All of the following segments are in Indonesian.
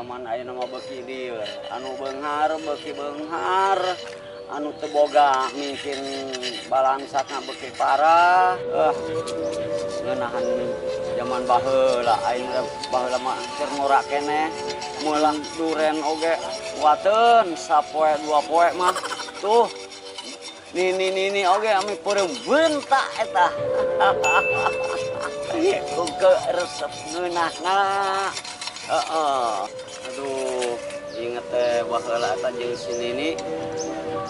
zaman ayeuna mah beuki dieu anu beunghar beuki beunghar anu teu boga mungkin balangsakna beuki parah ngeunahan zaman baheula aing baheula mah keur ngora keneh meulah duren oge kuateun sapoe dua poe mah tuh nini oge ame peureum beunta eta uga resep ngeunahna aduh inget teh baheula eta jeung si Nini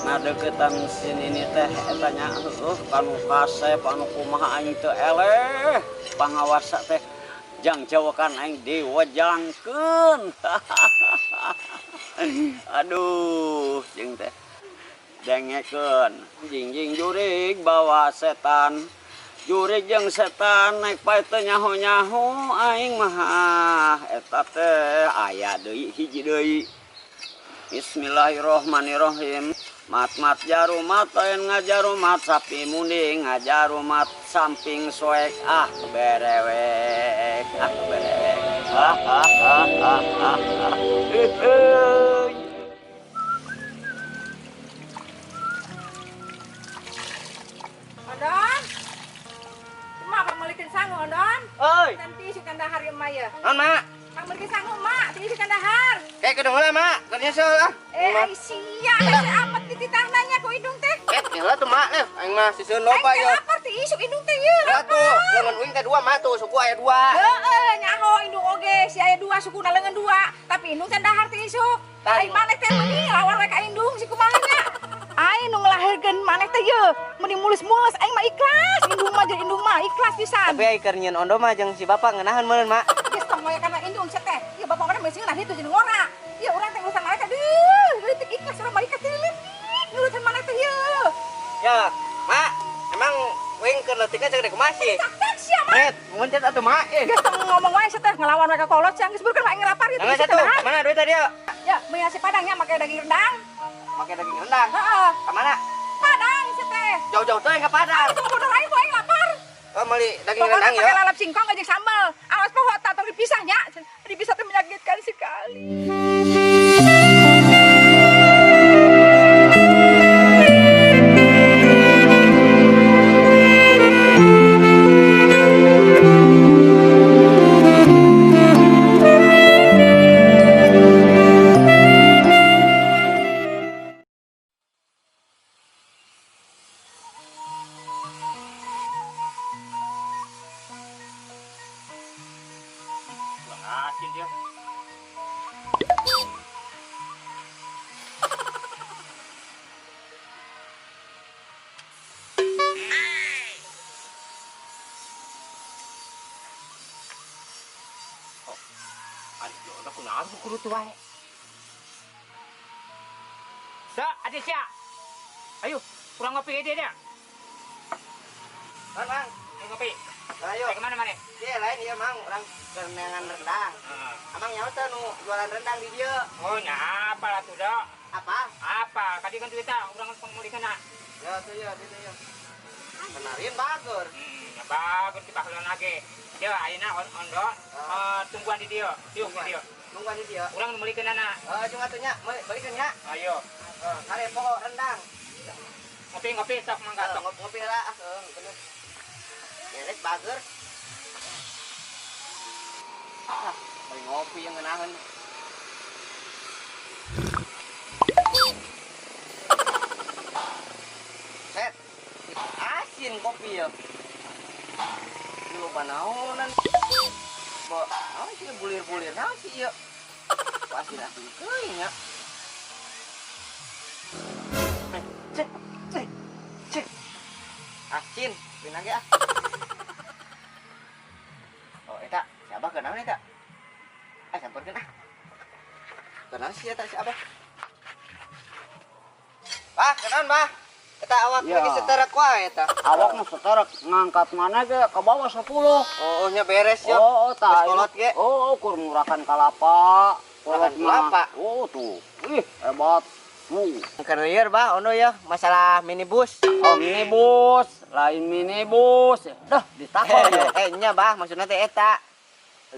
ngadeukeutan si Nini teh eta nya kanu kasep anu kumaha aing teu eleh pangawasa teh jang jawakan aing diwajangkeun aduh jeung teh dengekeun jingjing jurig bawa setan jurig jeung setan naik pae teu nyaho-nyaho aing mah eta teh aya deui hiji deui Bismillahirrahmanirrahim mat jarumat lain ngajarumat sapi munding ngajarumat samping soek berewek Ondon, cuma abang malikin sangu Ondon. Oi, Nanti isi kandahar ya Maya. Mak. Abang malikin sangu mak, isi kandahar. Kayak kedengeran, Mak. Kerja soal ah. Aisyah, masih amat di tangannya kok hidung teh. Lah tuh, Mak. Aing mah sisieun loba Aing ya. lapar ti isuk hidung teh ye. Lah tuh, leungeun uing teh 2 mah tuh, suku aya 2. Nyaho hidung oge, si aya 2 sukuna leungeun 2, tapi hidung teh dahar ti isuk. Aing maneh teh meuni lawan rek hidung si kumaha nya. Aing nu ngelahirkeun maneh teh ye, meuni mulus-mulus aing mah ikhlas, hidung mah ikhlas pisan. Tapi ai keur nyieun ondo mah jeung si bapak ngeunaheun meureun, Mak. Geus tong moya kana indung sia teh. Ieu bapak mana meusieun nah ditu jeung ngora. Ieu urang teh urusan maneh teh leutik ikhlas urang mah ikhlas teh leutik urusan maneh teh ieu. Ya, Mak. Emang uing keur leutikna ceuk dek kumaha sih? Tak sia mah. Muncet atuh, Mak. Geus tong ngomong wae sia teh ngelawan mereka kolot sia geus beureun aing ngelapar ieu. Angga satu. Mana duit tadi, ya? Ya, meuli nasi padangnya make daging rendang. Make daging rendang. Heeh. Ka mana? Padang sia teh. Jauh-jauh teh ka Padang. Tunggu bodoh aing poe aing lapar. Oh, meuli daging Pokoknya rendang pakai ya. lalap singkong jeung sambal. Awas poho tatong dipisahnya. Dipisah teh menyakitkan sekali. asin dia. Aduh, udah kenapa kudu tuh wae. Adik sia. Ayo, kurang ngopi aja dia. Bang, ngopi. Ayo. Kemana mana? Dia lain dia mang orang kerenangan rendang. Amang nyawa tuh nu jualan rendang di dia. Oh, nyapa lah tuh dah. Apa? Apa? Kadi kan duitnya orang pengemudi kana. Ya tuh ya, itu ya. Kenarin bager. Ya bagus di baheula lagi. Dia ayeuna ondo tungguan di dia. Diuk di dia. Nungguan di dia. Urang meulikeun anak. Cuma tuh nya, balikeun nya. Ayo. Kare pokok rendang. Ngopi sok mangga sok. Ngopi lah, bener. Nyeret bager. Beli ngopi yang ngenahan. Set, asin kopi ya. Lu banaonan. Oh, sih bulir-bulir naon sih ya. Pasti asin keuing ya. Cek. Asin, pinang ge ah. Oh, eta, si Abah kenaon eta? Sampeurkeun ah. Kenaon sih eta si Abah? Bah, kenaon, Bah? Eta awak Ya. lagi seterek wae eta. Awak mah seterek ngangkat mana ge ke bawah 10. Oh, nya beres ya. Oh, Terus tah. kolot ge. Oh, kur ngurakan kalapa. Ngurakan Kolot mah. kelapa? Oh, tuh. Ih, hebat. Karier, Bah, ono ya masalah minibus. Oh, minibus, lain minibus. Dah, ditakol ya. Nya, Bah, maksudna teh eta.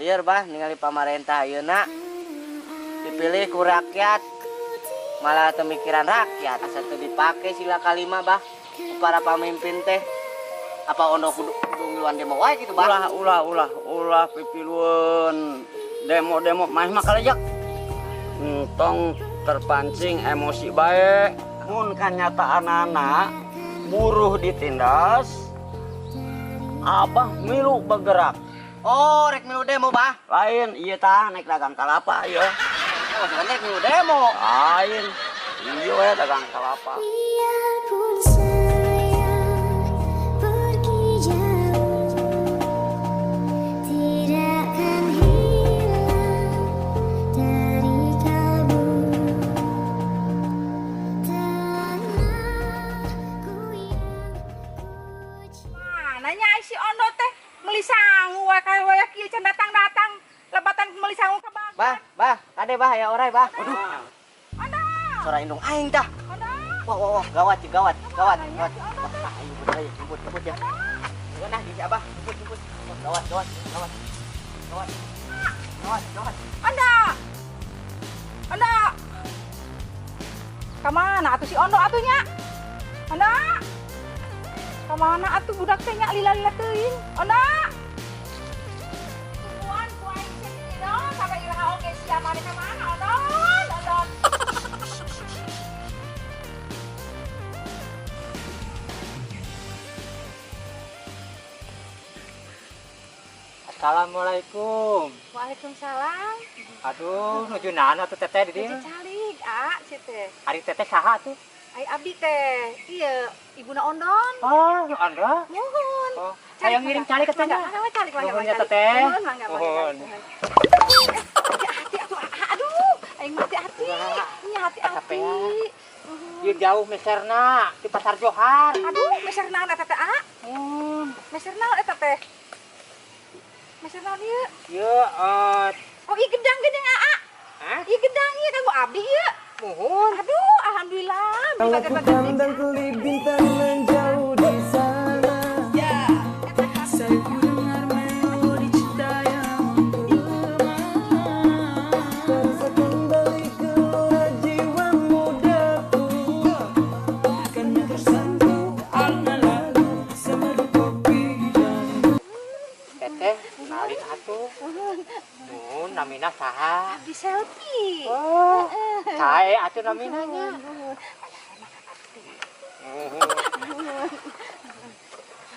Lieur, Bah, ningali pamarentah ayeuna dipilih ku rakyat malah pemikiran rakyat asa teu dipake sila kalima bah ku para pamimpin teh apa ono kudu ngiluan demo wae gitu bah ulah pipiluan demo mah kalajak entong terpancing emosi bae mun kanyata anak buruh ditindas abah milu bergerak. oh rek milu demo bah Lain iya tah naik dagang kalapa ya. oh sekarang rek milu demo Lain iya we dagang kalapa. Biarpun sayang pergi jauh, tidak akan hilang dari kalbu. Tanahku yang ku cinta. Nanya si Ondo teh meuli sangu wae ka waya kieu can datang-datang lebatan meuli sangu ka Bang. bah kade bah ya orai bah Ondo. suara indung aing tah Ondo. wah gawat wah ayo jemput ya nah di abah jemput gawat Ondo. Ondo. Kamana atuh si Ondo atunya? Ondo. Kamana atuh budak teh nya lila-lila teuing? Ondo. Tungguan ku aing sini dong sampai iraha oge sia mane ka mana Ondo. Ondo. Assalamualaikum. Waalaikumsalam. Aduh, nuju naon atuh teteh di dieu? Calik, si teh. Ari teteh saha tuh? Ai abdi teh. Iya, ibuna Ondon. Oh, ya Andra. Mohon. Oh, saya ngirim calik ke sana. Calik, Nuhun ya teteh. Mohon. Nuhun. Hati-hati atuh. Aduh, aing hati-hati. Iya, hati-hati. Ieu jauh meserna di Pasar Johar. Aduh, meser naon eta teh, A? Meser naon eta teh? Meser naon ieu? Ieu Oh, ieu gedang-gedang A. hah? Ieu gedang ieu kanggo abdi ieu. Nuhun. Aduh, alhamdulillah. Bagan-bagan Kelip bintang menjauh di sana. Saya ku dengar melodi cinta yang bergema. Terasa kembali gelora jiwa mudaku. Karena tersentuh alna lalu semeru kopi dan Teteh, nalik atuh. Nuhun, namina saha? abdi selfie. Oh, sae atuh naminanya.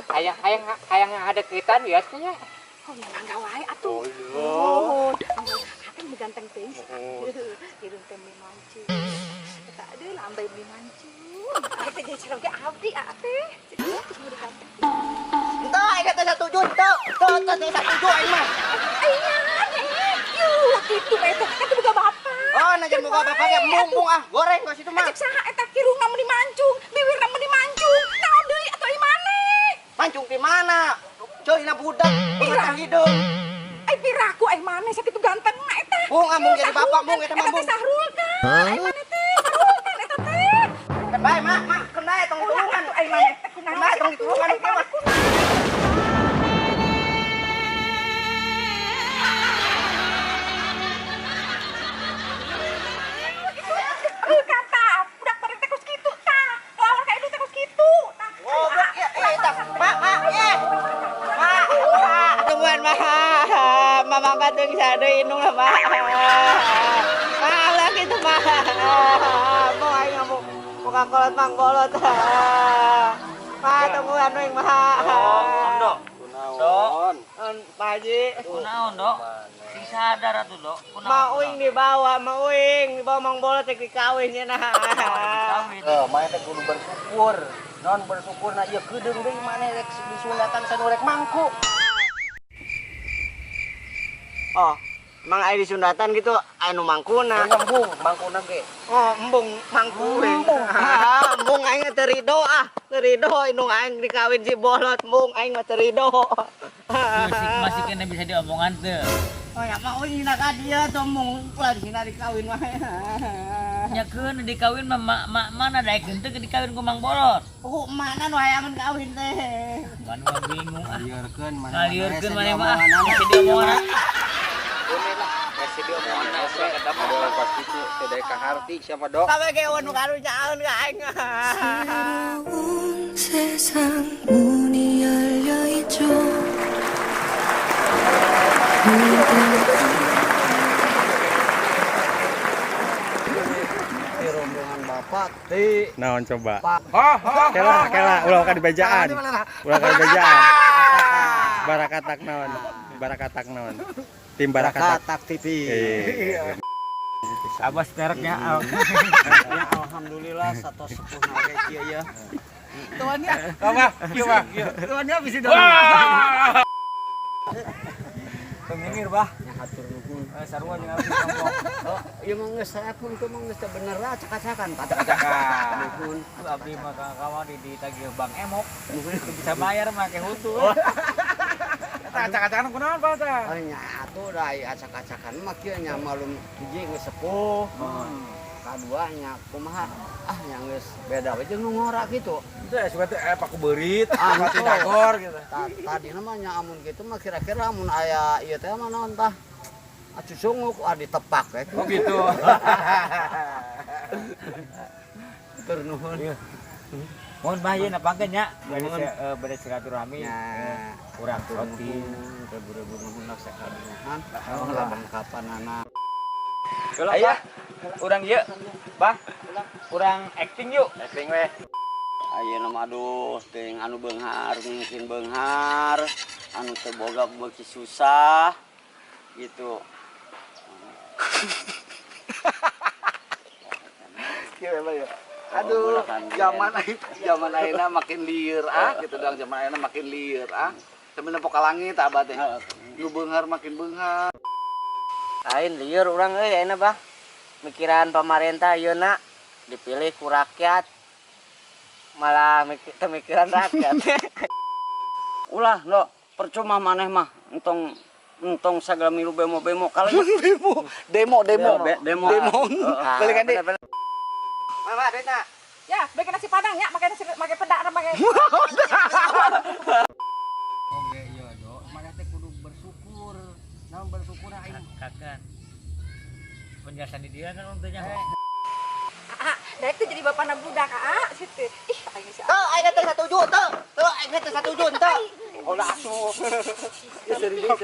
Hayang ada kaitan ya nya. Oh, ya mangga wae atuh. Oh, iya. Oh, akan diganteng teh. Irung teh beli mancung. Eta deui lambai beli mancung. Ari teh jadi calon ge abdi teh. Terus mau diganteng. entah aing teh satuju tuh satuju aing mah Gitu eta kan boga bapak. oh najan boga bapak ge mumpung goreng ka situ mah Ajak saha eta kirungna mun dimancung, bibirna mun dimancung. Naon deui atuh ieu maneh? mancung di mana coyna budak pengatah hidung Ai piraku ai maneh sakitu gantengna eta. Bung mung jadi bapak mung eta mah Eta bung teh Sahrul kan. Ai maneh teh Sahrul kan eta teh. kan bae mak kendae tong turungan Atuh ai maneh teh kunaon? kendae tong turungan Ai maneh kunaon? Kata budak bareng teh kus kitu tah. Lawan ka itu teh kus kitu tah. goblok ya eta mak tungguan mah mamang katung sade indung lah mah lah gitu mah mau aing ngamuk muka kolot mangkolot mah tungguan wing mah Ondo. Kunaon? Pak Haji Kunaon, Dok? Sing sadar atuh, Dok. mau uing dibawa mang bolot teh dikawin ya nah Main teh kudu bersyukur. Non bersyukurna ieu kedeung deui maneh rek disunatan sanurek mangku. oh mang aya di Sundatan gitu anu mangkuna Ngembung mangkuna ge. oh embung mangku embung aing teu ridho indung aing dikawin si bolot embung aing mah teu ridho masih kena bisa diomongan tuh. oh ya mau hina ka dia tuh embung ulah hina dikawin mah Nyakeun dikawin mah mana daekeun teh dikawin ku Mang Bolot. oh mana nu hayangan kawin teh Manu mah bingung ah. Liurkeun Ngaliurkeun maneh mah ah. Bisa diomongan. Ini lah, si dia mau anak saya ketemu pasti itu tidak kaharti siapa dok. Sampai kewan karunyaan ka aing. 새로운 세상 문이 열려 있죠. Di rombongan bapak di Naon coba? oh Kela ulah ka dibajaan. Ulah ka dibajaan. Barakatak naon? Barakatak naon? Tim Barakatak. tak TV. Abas mereknya. Ya alhamdulillah satu sepuh nage kieu ya. Tuannya. Apa? Kieu. Tuannya bisa Pemingir bah. hatur nuhun. Sarua jeung abdi ngomong. Oh, ieu mah geus saepun teu mah geus bener lah cak-cakan Cakan. nuhun. Abdi mah kawan ditagih Bang Emok. Bisa bayar mah ke hutu. Acak-acakan kunaon Pak teh? Nya atuh da acak-acakan mah kieu nya malum hiji geus sepuh. Kadua nya kumaha nya geus beda we jeung nu ngora kitu. Teh suka teh paku beurit, Pati dagor gitu. Tadi namanya amun gitu mah kira-kira amun aya ieu teh mah naon tah? Acu sunguk ditepak we. Oh gitu. Tur nuhun. Mohon bahagia napangkeun nya. Bade silaturahmi. Nya Urang roti. buru-buru nuhun lah sakabehna. Labang kapanana. Aya, urang ieu. Bah, urang acting yuk. Acting we. Ayeuna mah aduh teuing anu beunghar mungkin beunghar, anu teu boga beuki susah gitu. Kieu ya. Aduh, zaman ayeuna makin lieur gitu dong, zaman ayeuna makin lieur Sambil nempok ka langit abah teh. Nu beunghar makin beunghar. Lain lieur urang euy ayeuna bah. Mikiran pemerintah ayeuna dipilih ku rakyat. Malah mikiran rakyat. Ulah lo percuma maneh mah entong sagala milu bemo kalau Demo. demo. Balikan deh. Mama Rina. Ya, bikin nasi padang ya, pakai pedak dan pakai. Oke iya dok, mana teh kudu bersyukur. Namun bersyukur aing. Kakan. Penjelasan di dia kan untuk nyaho. Dari itu jadi bapak anak budak, situ. Ih, aing sih. Tuh, aing teh satuju tuh. Tuh, aing teh satuju tuh. Oh, asuh. Serius.